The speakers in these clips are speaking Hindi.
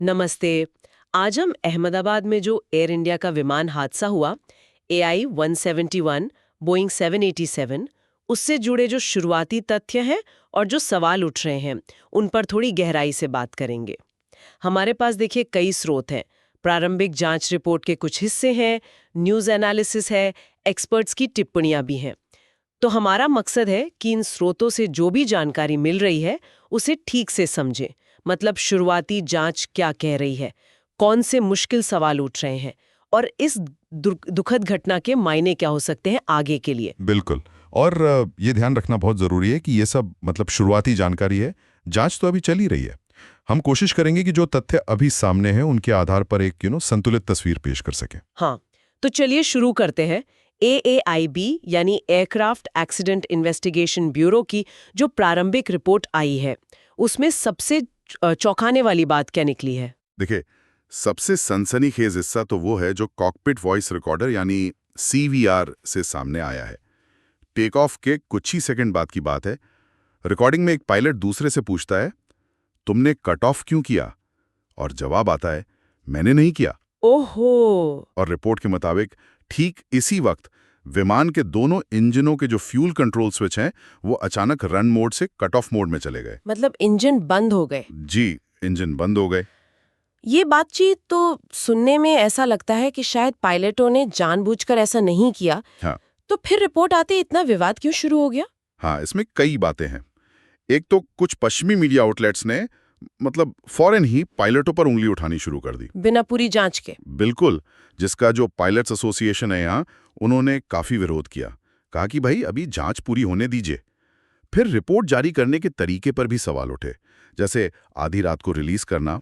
नमस्ते। आज हम अहमदाबाद में जो एयर इंडिया का विमान हादसा हुआ, AI 171 बोइंग 787, उससे जुड़े जो शुरुआती तथ्य हैं और जो सवाल उठ रहे हैं, उन पर थोड़ी गहराई से बात करेंगे। हमारे पास देखिए कई स्रोत हैं। प्रारंभिक जांच रिपोर्ट के कुछ हिस्से हैं, न्यूज़ एनालिसिस है, एक्सपर्ट्स की टिप्पणियां भी हैं। तो हमारा मकसद है कि इन स्रोतों से जो भी जानकारी मिल रही है उसे ठीक से समझें। मतलब शुरुआती जांच क्या कह रही है, कौन से मुश्किल सवाल उठ रहे हैं और इस दुखद घटना के मायने क्या हो सकते हैं आगे के लिए। बिल्कुल। और ये ध्यान रखना बहुत ज़रूरी है कि ये सब मतलब शुरुआती जानकारी है। जांच तो अभी चल ही रही है। हम कोशिश करेंगे कि जो तथ्य अभी सामने हैं उनके आधार पर एक संतुलित तस्वीर पेश कर सकें। हाँ, तो चलिए शुरू करते हैं। AAIB यानी एयरक्राफ्ट एक्सीडेंट इन्वेस्टिगेशन ब्यूरो की जो प्रारंभिक रिपोर्ट आई है, उसमें सबसे चौंकाने वाली बात क्या निकली है? देखिए, सबसे सनसनीखेज हिस्सा तो वो है जो कॉकपिट वॉइस रिकॉर्डर यानी CVR से सामने आया है। टेक ऑफ के कुछ ही सेकंड बाद की बात है। रिकॉर्डिंग में एक पायलट दूसरे से पूछता है, तुमने कट ऑफ क्यों किया? और जवाब आता है, मैंने नहीं किया। ओहो! और रिपोर्ट के मुताबिक ठीक इसी वक्त विमान के दोनों इंजनों के जो फ्यूल कंट्रोल स्विच हैं वो अचानक रन मोड से कट ऑफ मोड में चले गए। मतलब इंजन बंद हो गए। जी, इंजन बंद हो गए। ये बातचीत तो सुनने में ऐसा लगता है कि शायद पायलटों ने जानबूझकर ऐसा नहीं किया। हाँ तो फिर रिपोर्ट आते इतना विवाद क्यों शुरू हो गया? हाँ, इसमें कई बातें हैं। एक तो कुछ पश्चिमी मीडिया आउटलेट्स ने मतलब फौरन ही पायलटों पर उंगली उठानी शुरू कर दी। बिना पूरी जांच के। बिल्कुल। जिसका जो पायलट्स एसोसिएशन है यहाँ, उन्होंने काफी विरोध किया। कहा कि भाई अभी जांच पूरी होने दीजिए। फिर रिपोर्ट जारी करने के तरीके पर भी सवाल उठे, जैसे आधी रात को रिलीज करना।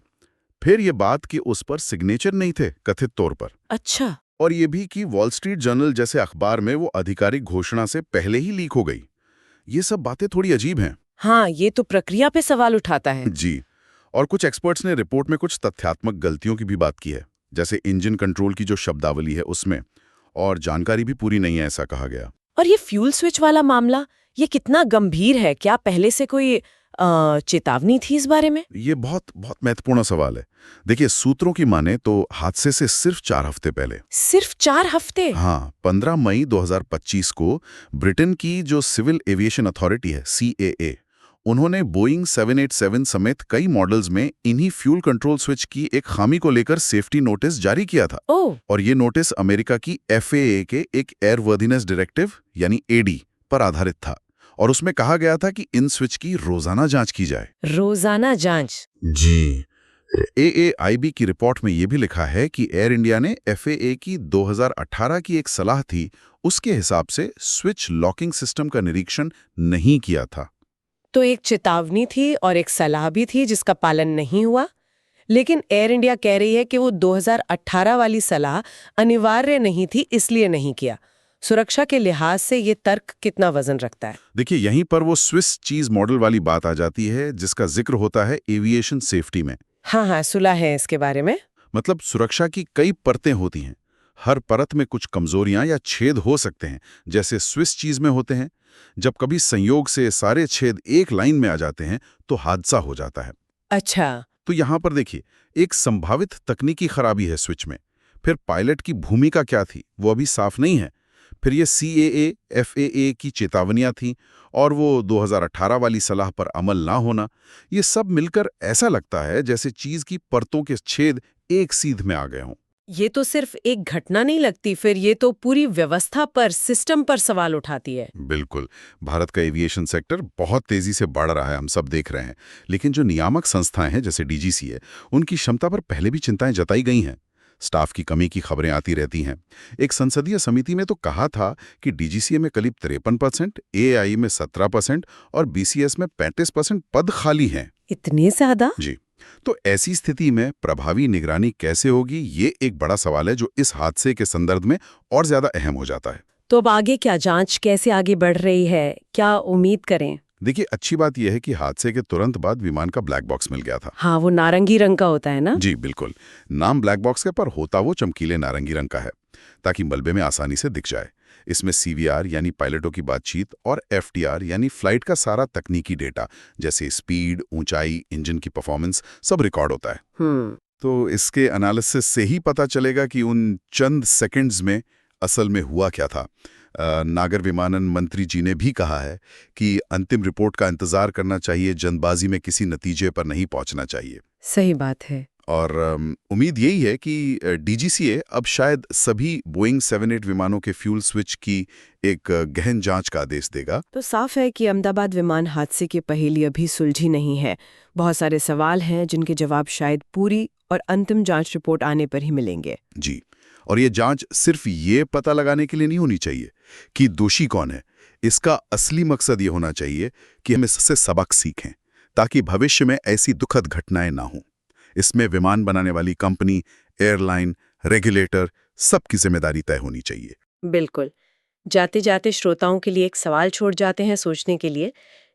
फिर ये बात कि उस पर सिग्नेचर नहीं थे कथित तौर पर। अच्छा। और ये भी कि वॉल स्ट्रीट जर्नल जैसे अखबार में वो आधिकारिक घोषणा से पहले ही लीक हो गई। ये सब बातें थोड़ी अजीब हैं। हाँ, ये तो प्रक्रिया पे सवाल उठाता है। जी। और कुछ एक्सपर्ट्स ने रिपोर्ट में कुछ तथ्यात्मक गलतियों की भी बात की है, जैसे इंजन कंट्रोल की जो शब्दावली है उसमें, और जानकारी भी पूरी नहीं है ऐसा कहा गया। और ये फ्यूल स्विच वाला मामला, ये कितना गंभीर है? क्या पहले से कोई चेतावनी थी इस बारे में? ये बहुत बहुत महत्वपूर्ण सवाल है। देखिए, सूत्रों की माने तो हादसे से सिर्फ 4 हफ्ते पहले, सिर्फ 4 हफ्ते? हाँ, 15 मई 2025 को ब्रिटेन की जो सिविल एविएशन अथॉरिटी है CAA, उन्होंने बोइंग 787 समेत कई मॉडल्स में इन्हीं फ्यूल कंट्रोल स्विच की एक खामी को लेकर सेफ्टी नोटिस जारी किया था। ओह! और ये नोटिस अमेरिका की FAA के एक एयरवर्दीनेस डायरेक्टिव यानी AD पर आधारित था, और उसमें कहा गया था कि इन स्विच की रोजाना जांच की जाए। रोजाना जांच? जी। AAIB की रिपोर्ट में यह भी लिखा है कि एयर इंडिया ने FAA की 2018 की एक सलाह थी, उसके हिसाब से स्विच लॉकिंग सिस्टम का निरीक्षण नहीं किया था। तो एक चेतावनी थी और एक सलाह भी थी जिसका पालन नहीं हुआ। लेकिन एयर इंडिया कह रही है कि वो 2018 वाली सलाह अनिवार्य नहीं थी, इसलिए नहीं किया। सुरक्षा के लिहाज से ये तर्क कितना वजन रखता है? देखिए, यहीं पर वो स्विस चीज मॉडल वाली बात आ जाती है जिसका जिक्र होता है एविएशन सेफ्टी में। हाँ हाँ, सुना है इसके बारे में। मतलब सुरक्षा की कई परतें होती हैं, हर परत में कुछ कमजोरियां या छेद हो सकते हैं, जैसे स्विस चीज में होते हैं। जब कभी संयोग से सारे छेद एक लाइन में आ जाते हैं तो हादसा हो जाता है। अच्छा। तो यहाँ पर देखिए, एक संभावित तकनीकी खराबी है स्विच में। फिर पायलट की भूमिका क्या थी वो अभी साफ नहीं है। फिर ये CAA FAA की चेतावनियां थीं, और वो 2018 वाली सलाह पर अमल ना होना, ये सब मिलकर ऐसा लगता है जैसे चीज की परतों के छेद एक सीध में आ गए हों। ये तो सिर्फ एक घटना नहीं लगती, फिर ये तो पूरी व्यवस्था पर, सिस्टम पर सवाल उठाती है। बिल्कुल। भारत का एविएशन सेक्टर बहुत तेजी से बढ़ रहा है, हम सब देख रहे हैं। लेकिन जो नियामक संस्थाएं हैं जैसे DGCA, उनकी क्षमता पर पहले भी चिंताएं जताई गई हैं। स्टाफ की कमी की खबरें आती रहती हैं। एक संसदीय समिति में तो कहा था कि DGCA में करीब 53%, AAI में 17% और BCS में 35% पद खाली हैं। इतने ज्यादा? जी। तो ऐसी स्थिति में प्रभावी निगरानी कैसे होगी, ये एक बड़ा सवाल है जो इस हादसे के संदर्भ में और ज्यादा अहम हो जाता है। तो अब आगे क्या? जांच कैसे आगे बढ़ रही है? क्या उम्मीद करें? देखिए, अच्छी बात यह है कि हादसे के तुरंत बाद विमान का ब्लैक बॉक्स मिल गया था। हाँ, वो नारंगी रंग का होता है ना? जी बिल्कुल। नाम ब्लैक बॉक्स के पर होता वो चमकीले नारंगी रंग का है, ताकि मलबे में आसानी से दिख जाए। इसमें CVR यानी पायलटों की बातचीत और FTR यानी फ्लाइट का सारा तकनीकी डेटा, जैसे स्पीड, ऊंचाई, इंजन की परफॉर्मेंस, सब रिकॉर्ड होता है। तो इसके एनालिसिस से ही पता चलेगा कि उन चंद सेकंड्स में असल में हुआ क्या था। नागर विमानन मंत्री जी ने भी कहा है कि अंतिम रिपोर्ट का इंतजार करना चाहिए, जल्दबाजी में किसी नतीजे पर नहीं पहुंचना चाहिए। सही बात है। और उम्मीद यही है कि डीजीसीए अब शायद सभी बोइंग 78 विमानों के फ्यूल स्विच की एक गहन जांच का आदेश देगा। तो साफ है कि अहमदाबाद विमान हादसे की पहेली अभी सुलझी नहीं है। बहुत सारे सवाल हैं जिनके जवाब शायद पूरी और अंतिम जांच रिपोर्ट आने पर ही मिलेंगे। जी, और ये जांच सिर्फ ये पता लगाने के लिए नहीं होनी चाहिए कि दोषी कौन है। इसका असली मकसद ये होना चाहिए कि हम इससे सबक सीखें, ताकि भविष्य में ऐसी दुखद घटनाएं ना हों। इसमें विमान बनाने वाली कंपनी, एयरलाइन, रेगुलेटर, सबकी जिम्मेदारी तय होनी चाहिए। बिल्कुल। जाते जाते श्रोताओं के लिए एक सवाल छोड़ जाते हैं सोचने के लिए।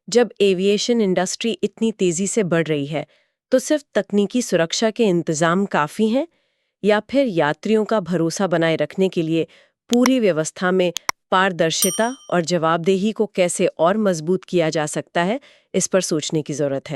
जब एविएशन इंडस्ट्री इतनी तेजी से बढ़ रही है, तो सिर्फ तकनीकी सुरक्षा के इंतजाम काफी हैं, या फिर यात्रियों का भरोसा बनाए रखने के लिए पूरी व्यवस्था में पारदर्शिता और जवाबदेही को कैसे और मजबूत किया जा सकता है, इस पर सोचने की जरूरत है।